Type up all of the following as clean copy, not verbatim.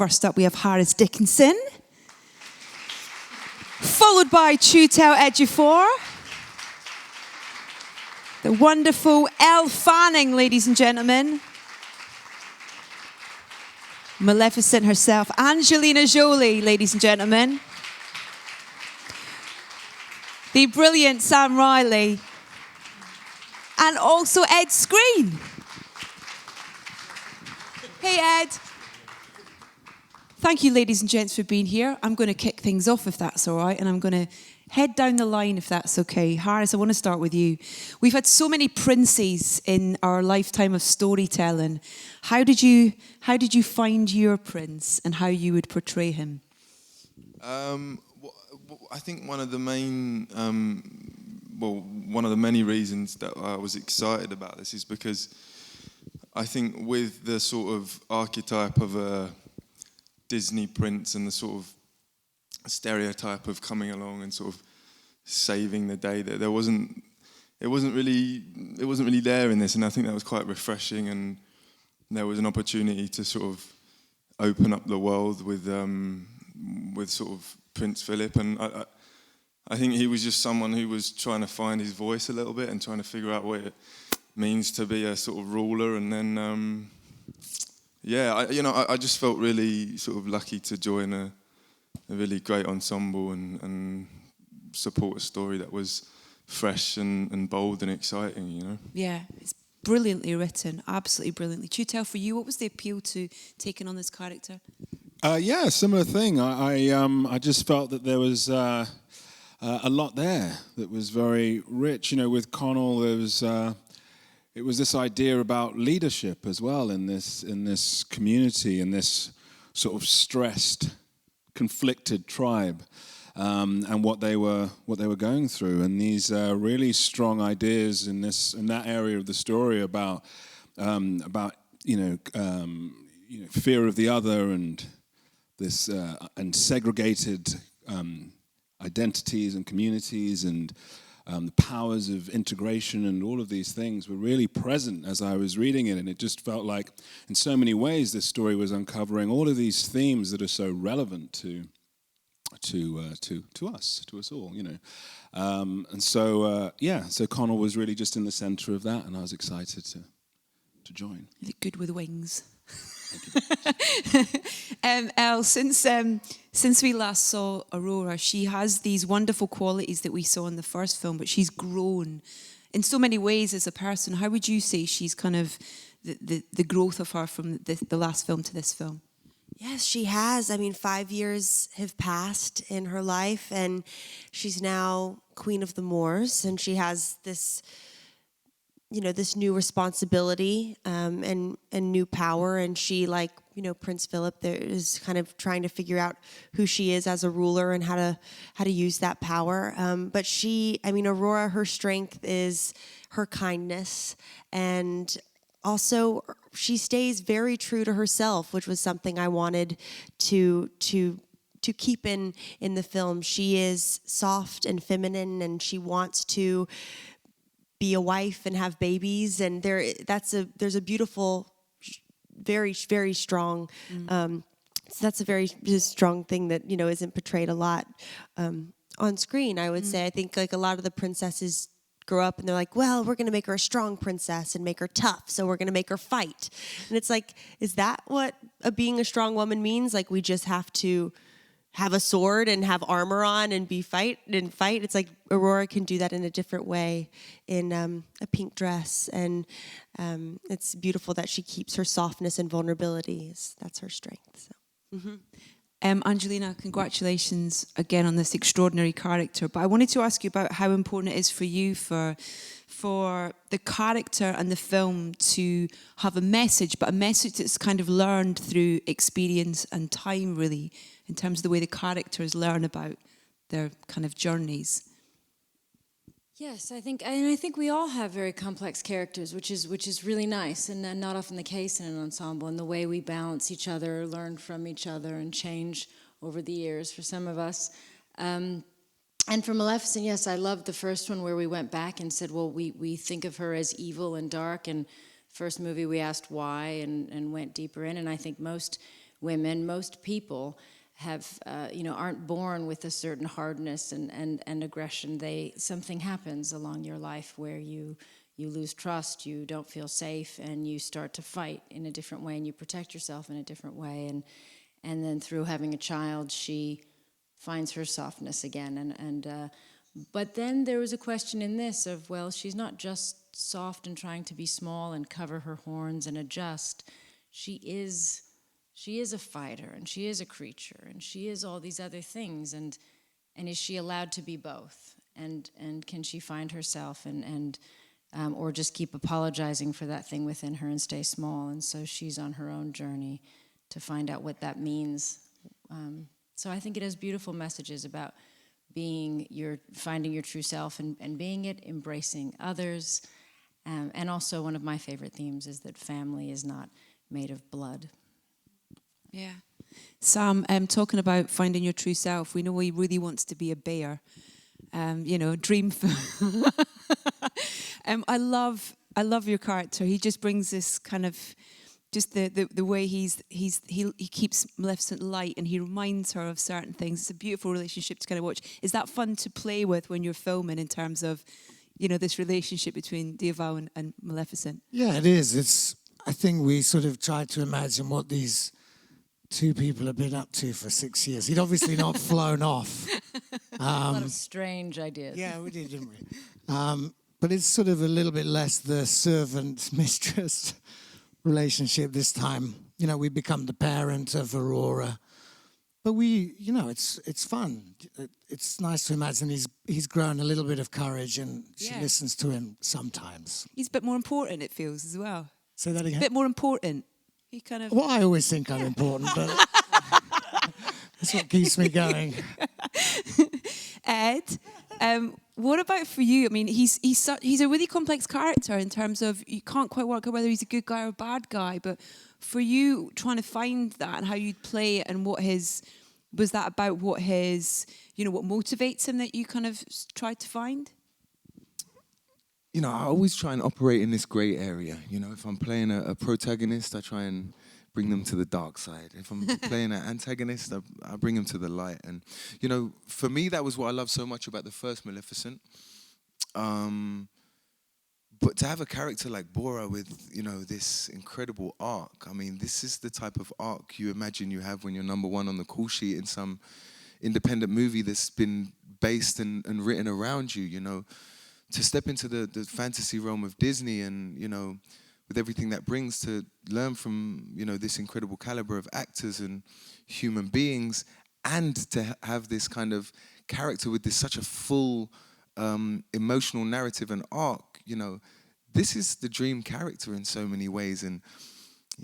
First up, we have Harris Dickinson, followed by Chiwetel Ejiofor, the wonderful Elle Fanning, ladies and gentlemen, Maleficent herself, Angelina Jolie, ladies and gentlemen, the brilliant Sam Riley, and also Ed Skrein. Hey, Ed. Thank you, ladies and gents, for being here. I'm going to kick things off, if that's all right, and I'm going to head down the line, if that's okay. Harris, I want to start with you. We've had so many princes in our lifetime of storytelling. How did you find your prince and how you would portray him? I think one of the main, one of the many reasons that I was excited about this is because I think with the sort of archetype of a Disney prince and the sort of stereotype of coming along and sort of saving the day, that it wasn't really there in this, and I think that was quite refreshing, and there was an opportunity to sort of open up the world with sort of Prince Phillip, and I think he was just someone who was trying to find his voice a little bit and trying to figure out what it means to be a sort of ruler, and then I just felt really sort of lucky to join a really great ensemble and support a story that was fresh and bold and exciting, you know. Yeah, it's brilliantly written, absolutely brilliantly. Chiwetel, for you, what was the appeal to taking on this character? Similar thing. I just felt that there was a lot there that was very rich. You know, with Connell, there was it was this idea about leadership as well in this community, in this sort of stressed, conflicted tribe, and what they were going through, and these really strong ideas in that area of the story about fear of the other and this and segregated identities and communities and the powers of integration and all of these things were really present as I was reading it, and it just felt like in so many ways this story was uncovering all of these themes that are so relevant to us all, you know. So Connell was really just in the center of that, and I was excited to join. You look good with wings. Elle, since we last saw Aurora, she has these wonderful qualities that we saw in the first film, but she's grown in so many ways as a person. How would you say she's kind of the growth of her from the last film to this film? Yes, she has. I mean, 5 years have passed in her life, and she's now Queen of the Moors, and she has this, this new responsibility and new power, and she, like, Prince Phillip, there is kind of trying to figure out who she is as a ruler and how to use that power. But Aurora, her strength is her kindness, and also she stays very true to herself, which was something I wanted to keep in the film. She is soft and feminine, and she wants to be a wife and have babies, and there's a beautiful, very, very strong. So that's a very strong thing that isn't portrayed a lot on screen. I would say I think like a lot of the princesses grow up and they're like, well, we're going to make her a strong princess and make her tough, so we're going to make her fight. And it's like, is that what being a strong woman means? Like, we just have to have a sword and have armor on and fight. It's like Aurora can do that in a different way in a pink dress, and it's beautiful that she keeps her softness and vulnerability. That's her strength. So. Mm-hmm. Angelina, congratulations again on this extraordinary character. But I wanted to ask you about how important it is for you for the character and the film to have a message, but a message that's kind of learned through experience and time, really, in terms of the way the characters learn about their kind of journeys. Yes, I think we all have very complex characters, which is really nice, and not often the case in an ensemble. And the way we balance each other, learn from each other, and change over the years for some of us. And for Maleficent, yes, I loved the first one where we went back and said, well, we think of her as evil and dark. And first movie we asked why and went deeper in. And I think most women, most people have, aren't born with a certain hardness and aggression. Something happens along your life where you lose trust, you don't feel safe, and you start to fight in a different way, and you protect yourself in a different way. And then through having a child, she finds her softness again. But then there was a question in this of, well, she's not just soft and trying to be small and cover her horns and adjust. She is a fighter, and she is a creature, and she is all these other things. And is she allowed to be both? And can she find herself or just keep apologizing for that thing within her and stay small? And so she's on her own journey to find out what that means. So I think it has beautiful messages about finding your true self and being it, embracing others. And also one of my favorite themes is that family is not made of blood. Yeah. Sam, talking about finding your true self, we know he really wants to be a bear. Dream film. I love your character. He just brings this kind of, just the way he keeps Maleficent light, and he reminds her of certain things. It's a beautiful relationship to kind of watch. Is that fun to play with when you're filming, in terms of, this relationship between Diaval and Maleficent? Yeah, it is. I think we sort of tried to imagine what these two people have been up to for 6 years. He'd obviously not flown off. A lot of strange ideas. Yeah, we did, didn't we? But it's sort of a little bit less the servant-mistress relationship this time. We become the parent of Aurora. But it's fun. It's nice to imagine he's grown a little bit of courage, and she listens to him sometimes. He's a bit more important, it feels, as well. Say that again? A bit more important. He kind of... Well, I always think I'm important, but that's what keeps me going. Ed, what about for you? I mean, he's a really complex character in terms of you can't quite work out whether he's a good guy or a bad guy. But for you, trying to find that and how you'd play it, and what motivates him that you kind of tried to find? I always try and operate in this grey area. If I'm playing a protagonist, I try and bring them to the dark side. If I'm playing an antagonist, I bring them to the light. And, for me, that was what I loved so much about the first Maleficent. But to have a character like Bora with, this incredible arc, I mean, this is the type of arc you imagine you have when you're number one on the call sheet in some independent movie that's been based and written around you, To step into the fantasy realm of Disney and, with everything that brings, to learn from, this incredible caliber of actors and human beings, and to have this kind of character with such a full emotional narrative and arc, this is the dream character in so many ways. And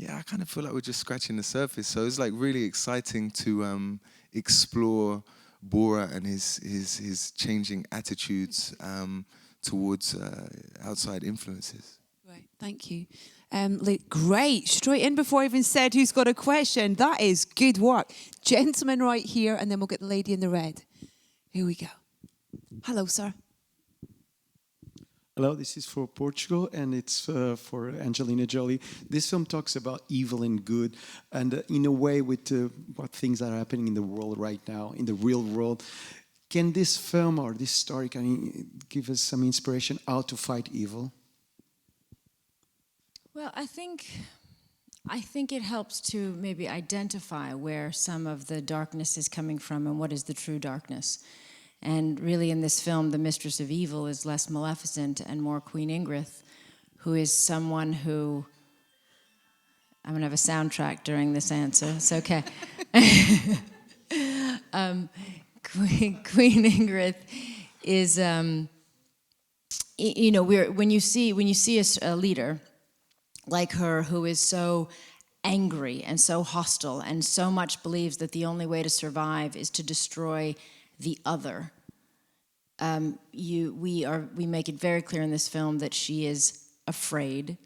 I kind of feel like we're just scratching the surface. So it's like really exciting to explore Bora and his changing attitudes towards outside influences. Right, thank you. Great, straight in before I even said who's got a question. That is good work. Gentleman right here, and then we'll get the lady in the red. Here we go. Hello, sir. Hello, this is for Portugal, and it's for Angelina Jolie. This film talks about evil and good, and in a way with what things are happening in the world right now, in the real world. Can this film or this story give us some inspiration how to fight evil? Well, I think it helps to maybe identify where some of the darkness is coming from and what is the true darkness. And really in this film, the Mistress of Evil is less Maleficent and more Queen Ingrith, who is someone who... I'm going to have a soundtrack during this answer. It's okay. Queen Ingrith is, when you see a leader like her who is so angry and so hostile and so much believes that the only way to survive is to destroy the other. We make it very clear in this film that she is afraid,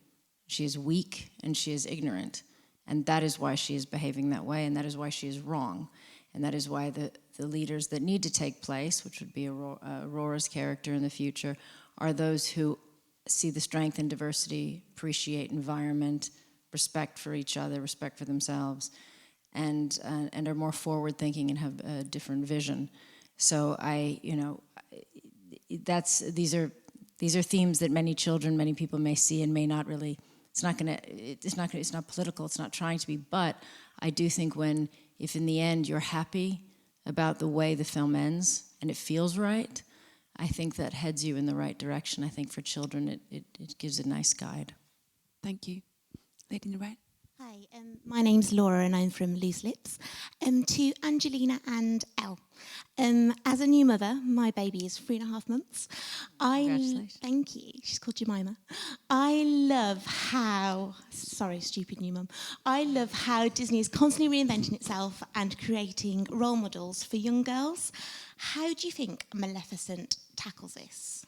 she is weak, and she is ignorant. And that is why she is behaving that way, and that is why she is wrong. And that is why the leaders that need to take place, which would be Aurora's character in the future, are those who see the strength and diversity, appreciate environment, respect for each other, respect for themselves, and are more forward thinking and have a different vision. So these are themes that many children, many people may see and may not really. It's not political. It's not trying to be. But I do think if in the end you're happy about the way the film ends and it feels right, I think that heads you in the right direction. I think for children it gives a nice guide. Thank you. Lady in the right. Hi, my name's Laura and I'm from Loose Lips. To Angelina and Elle. As a new mother, my baby is 3.5 months. Congratulations. Thank you. She's called Jemima. I love how, sorry, stupid new mum. I love how Disney is constantly reinventing itself and creating role models for young girls. How do you think Maleficent tackles this?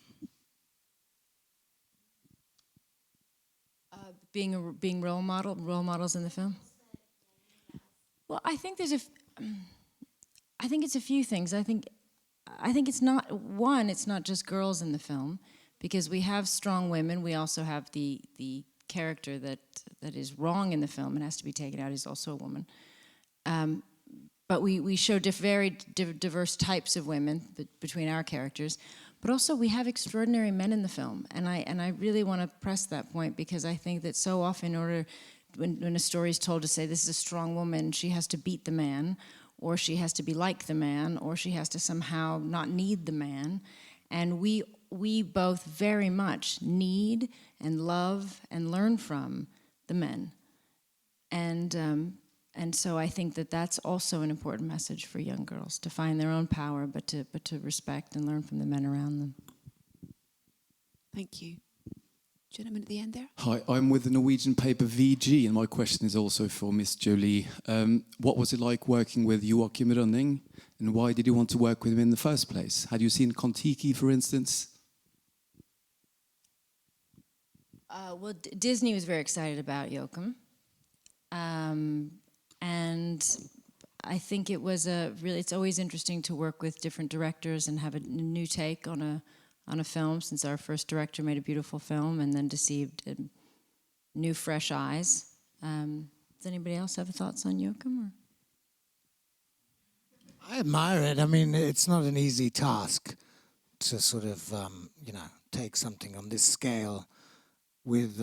Being role models in the film. Well, I think it's a few things. I think it's not just girls in the film, because we have strong women. We also have the character that is wrong in the film and has to be taken out is also a woman. But we show very diverse types of women between our characters. But also we have extraordinary men in the film, and I really want to press that point, because I think that so often, when a story is told to say this is a strong woman, she has to beat the man, or she has to be like the man, or she has to somehow not need the man, and we both very much need and love and learn from the men, and so I think that that's also an important message for young girls, to find their own power, but to respect and learn from the men around them. Thank you. Gentleman at the end there. Hi, I'm with the Norwegian paper VG, and my question is also for Miss Jolie. What was it like working with Joachim Rønning, and why did you want to work with him in the first place? Had you seen Kon-Tiki, for instance? Well, Disney was very excited about Joachim. And I think it was it's always interesting to work with different directors and have a new take on a film, since our first director made a beautiful film, and then to see new, fresh eyes. Does anybody else have thoughts on Joachim? Or? I admire it. I mean, it's not an easy task to sort of, take something on this scale with,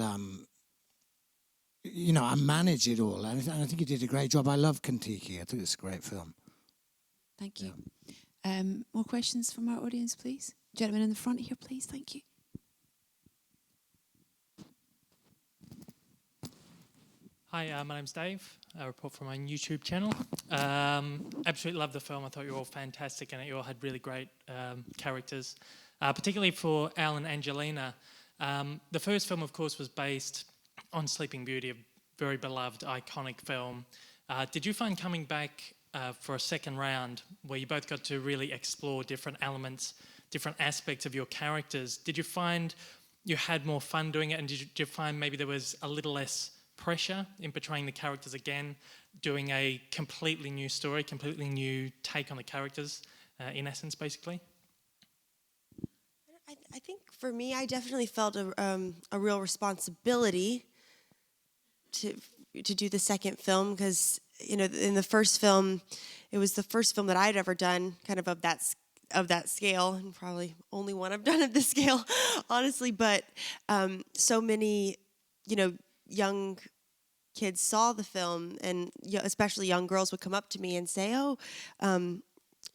and manage it all. And I think you did a great job. I love Kon-Tiki. I think it's a great film. Thank you. Yeah. More questions from our audience, please? Gentleman in the front here, please. Thank you. Hi, my name's Dave. I report from my YouTube channel. Absolutely love the film. I thought you were all fantastic, and you all had really great characters, particularly for Elle and Angelina. The first film, of course, was based on Sleeping Beauty, a very beloved, iconic film. Did you find coming back for a second round, where you both got to really explore different elements, different aspects of your characters, did you find you had more fun doing it, and did you find maybe there was a little less pressure in portraying the characters again, doing a completely new story, completely new take on the characters, in essence, basically? I think for me, I definitely felt a real responsibility to do the second film, because in the first film, it was the first film that I'd ever done, kind of that scale, and probably only one I've done of this scale, honestly. But so many, young kids saw the film, and especially young girls would come up to me and say, "Oh,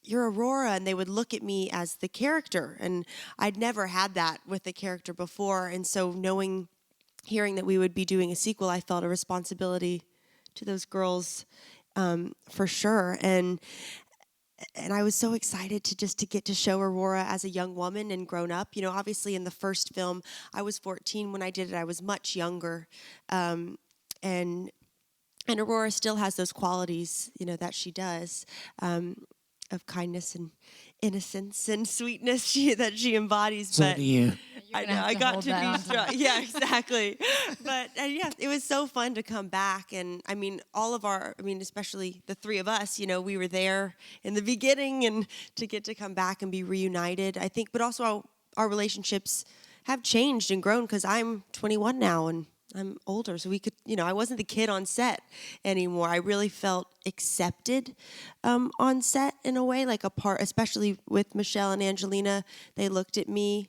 you're Aurora," and they would look at me as the character, and I'd never had that with the character before, and so hearing that we would be doing a sequel, I felt a responsibility to those girls, for sure, and I was so excited to get to show Aurora as a young woman and grown up. Obviously in the first film, I was 14 when I did it. I was much younger, and Aurora still has those qualities, that she does, of kindness and innocence and sweetness that she embodies. So but do you. I know I got to be strong. Yeah, exactly. But it was so fun to come back, and especially the three of us. We were there in the beginning, and to get to come back and be reunited, I think. But also our relationships have changed and grown, because I'm 21 now, and I'm older, so we could, I wasn't the kid on set anymore. I really felt accepted on set in a way, like a part, especially with Michelle and Angelina. They looked at me.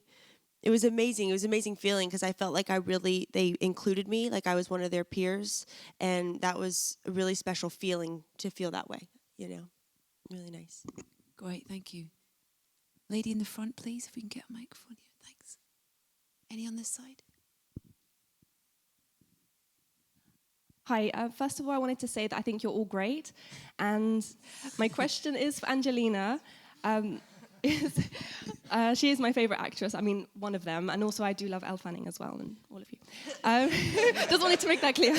It was amazing. It was an amazing feeling because I felt like they included me, like I was one of their peers. And that was a really special feeling to feel that way, Really nice. Great, thank you. Lady in the front, please, if we can get a microphone here. Thanks. Any on this side? Hi, first of all, I wanted to say that I think you're all great. And my question is for Angelina. She is my favorite actress. I mean, one of them. And also I do love Elle Fanning as well, and all of you. Just wanted to make that clear.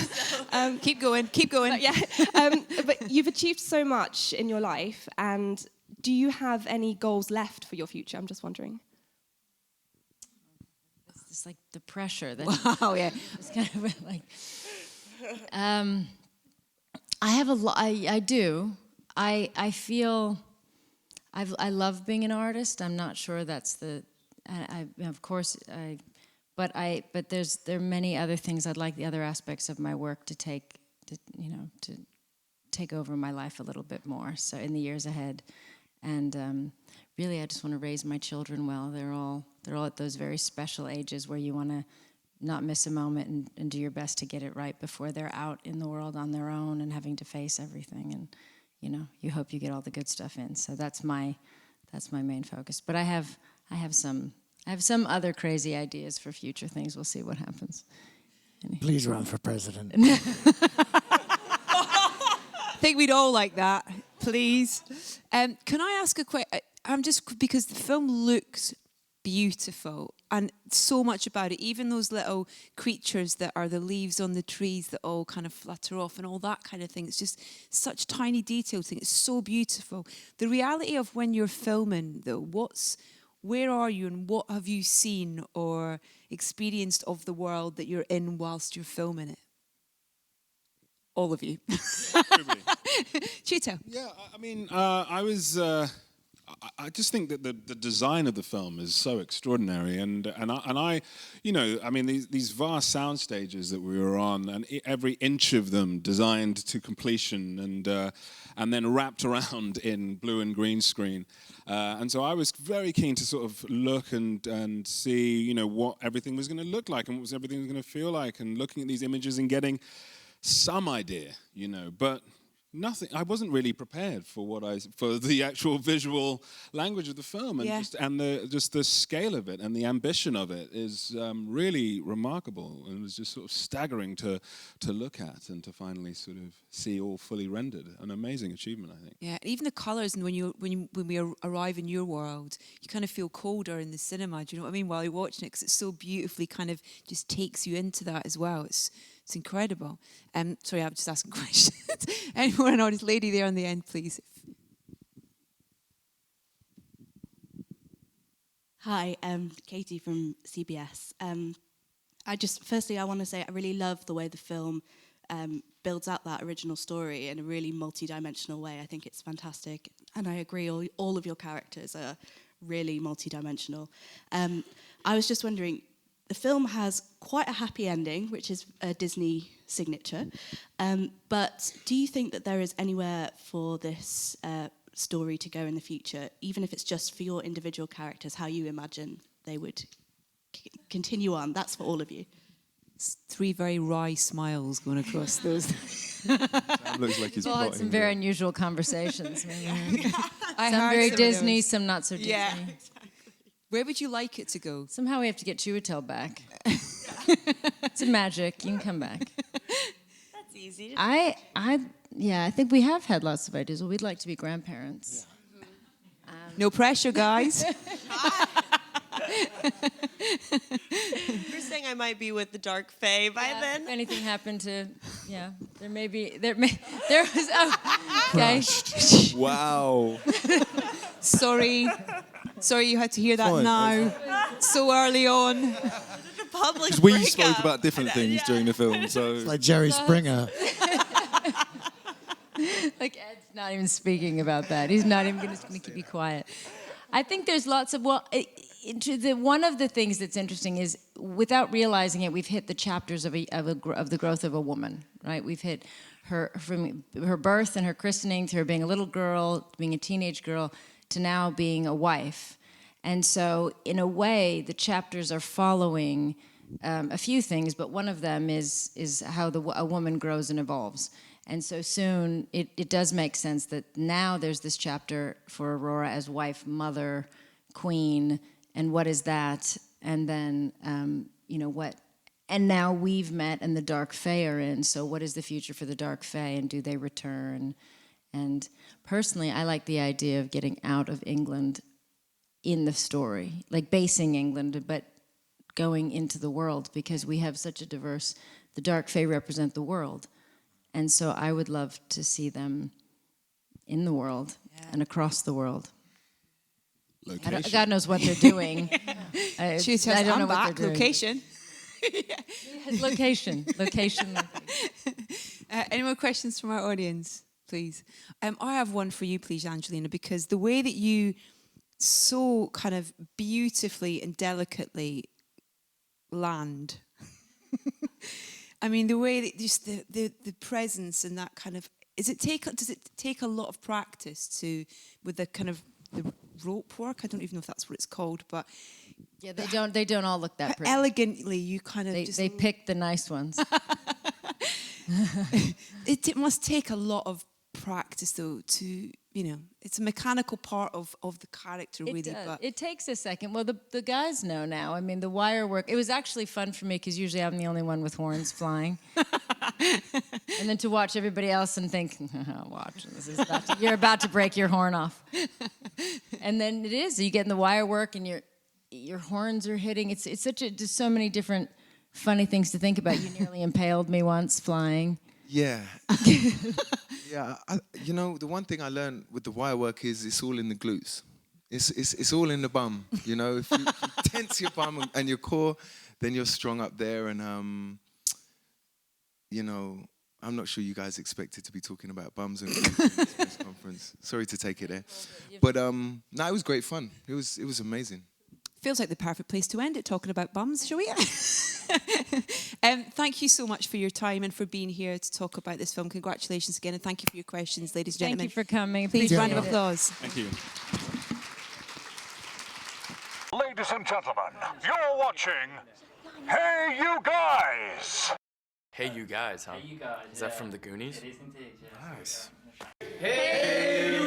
Keep going. But, yeah. But you've achieved so much in your life. And do you have any goals left for your future? I'm just wondering. It's like the pressure. That wow, yeah. It's kind of like... I have a lot. I do. I feel. I love being an artist. I'm not sure that's the. Of course. But there are many other things. I'd like the other aspects of my work to take over my life a little bit more. So in the years ahead, and really, I just want to raise my children well. They're all at those very special ages where you want to not miss a moment and do your best to get it right before they're out in the world on their own and having to face everything. And you hope you get all the good stuff in. So that's my main focus. But I have some other crazy ideas for future things. We'll see what happens. Please run for president. I think we'd all like that, please. Can I ask a question? Because the film looks beautiful and so much about it, even those little creatures that are the leaves on the trees that all kind of flutter off and all that kind of thing. It's just such tiny detail thing. It's so beautiful. The reality of when you're filming, though, where are you and what have you seen or experienced of the world that you're in whilst you're filming it? All of you. Chiwetel. Yeah, I mean, I just think that the design of the film is so extraordinary, and I these vast sound stages that we were on, and every inch of them designed to completion, and then wrapped around in blue and green screen, and so I was very keen to sort of look and see what everything was going to look like and what everything was going to feel like, and looking at these images and getting some idea, but. Nothing. I wasn't really prepared for the actual visual language of the film, and the scale of it and the ambition of it is really remarkable, and it was just sort of staggering to look at and to finally sort of see all fully rendered. An amazing achievement, I think. Yeah, even the colours, and when we arrive in your world, you kind of feel colder in the cinema. Do you know what I mean? While you're watching it, because it's so beautifully kind of just takes you into that as well. It's incredible. Sorry, I'm just asking questions. Anyone an honest lady there on the end, please? Hi, Katie from CBS. I want to say I really love the way the film builds out that original story in a really multi-dimensional way. I think it's fantastic, and I agree. All of your characters are really multi-dimensional. I was just wondering. The film has quite a happy ending, which is a Disney signature. But do you think that there is anywhere for this story to go in the future, even if it's just for your individual characters, how you imagine they would continue on? That's for all of you. It's 3 very wry smiles going across those. Looks like he's had some very unusual conversations. Some very Disney, some not so Disney. Yeah. Where would you like it to go? Somehow we have to get Chiwetel back. It's a magic. You can come back. That's easy. I think we have had lots of ideas. Well, we'd like to be grandparents. Yeah. No pressure, guys. You're saying I might be with the Dark Fae by then? If anything happened to, there was. Oh, okay. Wow. Sorry you had to hear that now, so early on. Because we spoke about different things during the film, so... It's like Jerry Springer. Like Ed's not even speaking about that. He's not even going to keep you quiet. I think there's lots of... one of the things that's interesting is, without realizing it, we've hit the chapters of the growth of a woman, right? We've hit her from her birth and her christening to her being a little girl, being a teenage girl, to now being a wife. And so, in a way, the chapters are following a few things, but one of them is how a woman grows and evolves. And so soon, it does make sense that now there's this chapter for Aurora as wife, mother, queen, and what is that? And then, what? And now we've met and the Dark Fae are in, so what is the future for the Dark Fae, and do they return? And personally, I like the idea of getting out of England in the story, like basing England, but going into the world, because we have such a diverse, the Dark Fae represent the world. And so I would love to see them in the world and across the world. God knows what they're doing. I don't know what they're doing. Location. Location. Any more questions from our audience, please? I have one for you, please, Angelina, because the way that you so kind of beautifully and delicately land. I mean, the way that just the presence and that kind of, does it take a lot of practice with the kind of the rope work? I don't even know if that's what it's called, but yeah, they don't all look that pretty. Elegantly, you kind of they pick the nice ones. It must take a lot of practice, though, to, it's a mechanical part of the character, really. But it takes a second. Well, the guys know now. I mean, the wire work, it was actually fun for me because usually I'm the only one with horns flying. And then to watch everybody else and think, watch, you're about to break your horn off. And then you get in the wire work and your horns are hitting. It's just so many different funny things to think about. You nearly impaled me once flying. Yeah. Yeah, the one thing I learned with the wire work is it's all in the glutes. It's all in the bum, If you tense your bum and your core, then you're strong up there. And, I'm not sure you guys expected to be talking about bums in this press conference. Sorry to take it there. But, it was great fun. It was amazing. Feels like the perfect place to end it, talking about bums, shall we? Thank you so much for your time and for being here to talk about this film. Congratulations again, and thank you for your questions, ladies and gentlemen. Thank you for coming. Please, round of applause. Thank you. Ladies and gentlemen, you're watching Hey You Guys! Hey You Guys, huh? Hey You Guys. Is that from the Goonies? It is indeed, yeah. Nice. Hey